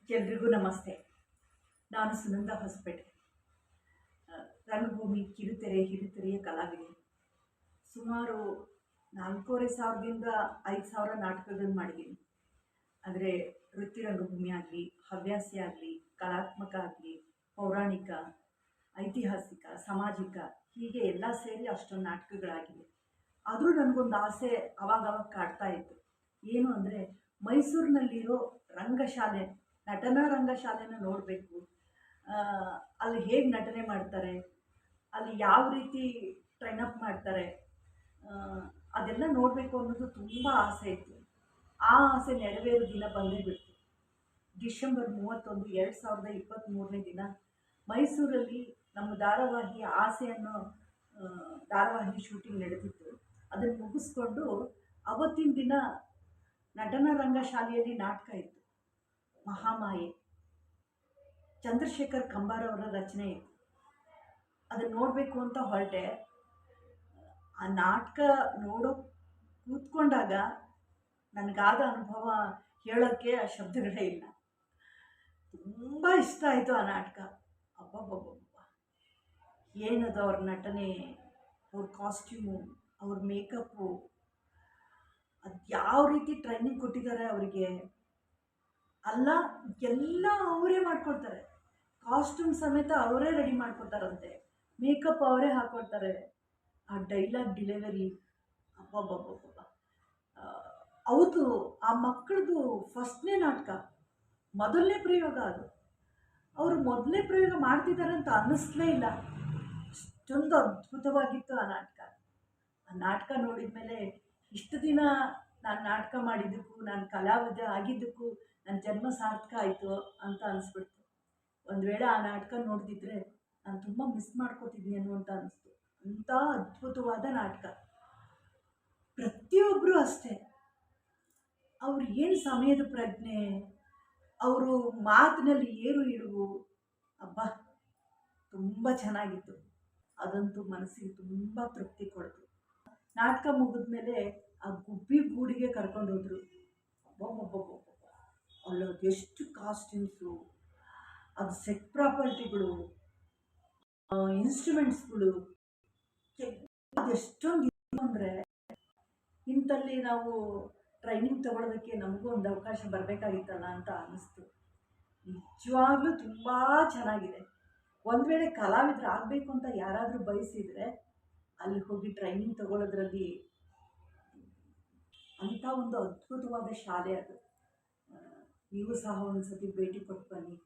ಎಲ್ರಿಗೂ ನಮಸ್ತೆ. ನಾನು ಸುನಂದ ಹೊಸಪೇಟೆ. ರಂಗಭೂಮಿ ಕಿರುತೆರೆ ಹಿರಿತೆರೆಯ ಕಲಾವಿದೆ. ಸುಮಾರು 4,500ದಿಂದ 5,000 ನಾಟಕಗಳನ್ನು ಮಾಡಿದ್ದೀನಿ. ಆದರೆ ವೃತ್ತಿ ರಂಗಭೂಮಿ ಆಗಲಿ, ಹವ್ಯಾಸಿ ಆಗಲಿ, ಕಲಾತ್ಮಕ ಆಗಲಿ, ಪೌರಾಣಿಕ, ಐತಿಹಾಸಿಕ, ಸಾಮಾಜಿಕ ಹೀಗೆ ಎಲ್ಲ ಸೇರಿ ಅಷ್ಟೊಂದು ನಾಟಕಗಳಾಗಿವೆ. ಆದರೂ ನನಗೊಂದು ಆಸೆ ಅವಾಗವಾಗ ಕಾಡ್ತಾ ಇತ್ತು. ಏನು ಅಂದರೆ ಮೈಸೂರಿನಲ್ಲಿರೋ ರಂಗಶಾಲೆ, ನಟನಾ ರಂಗಶಾಲೆನ ನೋಡಬೇಕು. ಅಲ್ಲಿ ಹೇಗೆ ನಟನೆ ಮಾಡ್ತಾರೆ, ಅಲ್ಲಿ ಯಾವ ರೀತಿ ಟ್ರೈನಪ್ ಮಾಡ್ತಾರೆ, ಅದೆಲ್ಲ ನೋಡಬೇಕು ಅನ್ನೋದು ತುಂಬ ಆಸೆ ಇತ್ತು. ಆ ಆಸೆ ನೆರವೇರೋ ದಿನ ಬಂದೇ ಬಿಡ್ತು. ಡಿಸೆಂಬರ್ 31, 2023ನೇ ದಿನ ಮೈಸೂರಲ್ಲಿ ನಮ್ಮ ಧಾರಾವಾಹಿ ಆಸೆ ಅನ್ನೋ ಧಾರಾವಾಹಿ ಶೂಟಿಂಗ್ ನಡೆದಿತ್ತು. ಅದನ್ನು ಮುಗಿಸ್ಕೊಂಡು ಅವತ್ತಿನ ದಿನ ನಟನಾ ರಂಗಶಾಲೆಯಲ್ಲಿ ನಾಟಕ ಇತ್ತು, ಮಹಾಮಾಯೆ. ಚಂದ್ರಶೇಖರ್ ಕಂಬಾರ ಅವರ ರಚನೆ ಇತ್ತು. ಅದನ್ನು ನೋಡಬೇಕು ಅಂತ ಹೊರಟೆ. ಆ ನಾಟಕ ನೋಡೋ ಕೂತ್ಕೊಂಡಾಗ ನನಗಾದ ಅನುಭವ ಹೇಳೋಕ್ಕೆ ಆ ಶಬ್ದಗಳೇ ಇಲ್ಲ. ತುಂಬ ಇಷ್ಟ ಆಯಿತು ಆ ನಾಟಕ. ಅಬ್ಬಬ್ಬಬ್ಬ, ಏನದು ಅವ್ರ ನಟನೆ, ಅವ್ರ ಕಾಸ್ಟ್ಯೂಮು, ಅವ್ರ ಮೇಕಪ್ಪು, ಅದು ಯಾವ ರೀತಿ ಟ್ರೈನಿಂಗ್ ಕೊಟ್ಟಿದ್ದಾರೆ ಅವರಿಗೆ. ಅಲ್ಲ, ಎಲ್ಲ ಅವರೇ ಮಾಡ್ಕೊಳ್ತಾರೆ. ಕಾಸ್ಟ್ಯೂಮ್ ಸಮೇತ ಅವರೇ ರೆಡಿ ಮಾಡ್ಕೊಳ್ತಾರಂತೆ, ಮೇಕಪ್ ಅವರೇ ಹಾಕ್ಕೊಳ್ತಾರೆ. ಆ ಡೈಲಾಗ್ ಡೆಲಿವರಿ, ಅಬ್ಬಬ್ಬಬ್ಬಬ್ಬ. ಹೌದು, ಆ ಮಕ್ಕಳದು ಫಸ್ಟ್ನೇ ನಾಟಕ, ಮೊದಲನೇ ಪ್ರಯೋಗ ಅದು. ಅವರು ಮೊದಲನೇ ಪ್ರಯೋಗ ಮಾಡ್ತಿದ್ದಾರೆ ಅಂತ ಅನ್ನಿಸ್ಲೇ ಇಲ್ಲ. ಅಷ್ಟೊಂದು ಅದ್ಭುತವಾಗಿತ್ತು ಆ ನಾಟಕ. ಆ ನಾಟಕ ನೋಡಿದ ಮೇಲೆ ಇಷ್ಟು ದಿನ ನಾನು ನಾಟಕ ಮಾಡಿದ್ದಕ್ಕೂ, ನಾನು ಕಲಾವಿದ ಆಗಿದ್ದಕ್ಕೂ ನನ್ನ ಜನ್ಮ ಸಾರ್ಥಕ ಆಯಿತು ಅಂತ ಅನಿಸ್ಬಿಡ್ತು. ಒಂದು ವೇಳೆ ಆ ನಾಟಕ ನೋಡ್ತಿದ್ರೆ ನಾನು ತುಂಬ ಮಿಸ್ ಮಾಡ್ಕೋತಿದ್ದೀನಿ ಅಂತ ಅನಿಸ್ತು. ಅಂಥ ಅದ್ಭುತವಾದ ನಾಟಕ. ಪ್ರತಿಯೊಬ್ಬರು ಅಷ್ಟೇ, ಅವ್ರು ಏನು ಸಮಯದ ಪ್ರಜ್ಞೆ, ಅವರು ಮಾತಿನಲ್ಲಿ ಏರು ಇಳುವು, ಅಬ್ಬಾ ತುಂಬ ಚೆನ್ನಾಗಿತ್ತು. ಅದಂತೂ ಮನಸ್ಸಿಗೆ ತುಂಬ ತೃಪ್ತಿ ಕೊಡ್ತು. ನಾಟಕ ಮುಗಿದ್ಮೇಲೆ ಆ ಗುಬ್ಬಿ ಗೂಡಿಗೆ ಕರ್ಕೊಂಡೋದ್ರು. ಅಬ್ಬಬ್ಬಬ್ಬಬ್ಬ, ಅಲ್ಲೋದು ಎಷ್ಟು ಕಾಸ್ಟ್ಯೂಮ್ಸು, ಅದು ಸೆಟ್ ಪ್ರಾಪರ್ಟಿಗಳು, ಇನ್ಸ್ಟ್ರೂಮೆಂಟ್ಸ್ಗಳು, ಎಷ್ಟೊಂದು ಇದು ಅಂದರೆ ಇಂಥಲ್ಲಿ ನಾವು ಟ್ರೈನಿಂಗ್ ತಗೊಳ್ಳೋದಕ್ಕೆ ನಮಗೂ ಒಂದು ಅವಕಾಶ ಬರಬೇಕಾಗಿತ್ತಲ್ಲ ಅಂತ ಅನ್ನಿಸ್ತು. ನಿಜವಾಗ್ಲೂ ತುಂಬ ಚೆನ್ನಾಗಿದೆ. ಒಂದು ವೇಳೆ ಕಲಾವಿದರು ಆಗಬೇಕು ಅಂತ ಯಾರಾದರೂ ಬಯಸಿದರೆ ಅಲ್ಲಿ ಹೋಗಿ ಟ್ರೈನಿಂಗ್ ತಗೊಳ್ಳೋದ್ರಲ್ಲಿ ಅಂಥ ಒಂದು ಅದ್ಭುತವಾದ ಶಾಲೆ ಅದು. ನೀವು ಸಹ ಒಂದು ಸತಿ ಭೇಟಿ ಕೊಟ್ಟು ಬನ್ನಿ.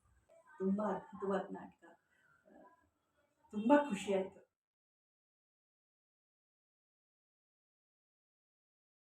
ತುಂಬ ಅದ್ಭುತವಾದ ನಾಟಕ. ತುಂಬ ಖುಷಿಯಾಯಿತು.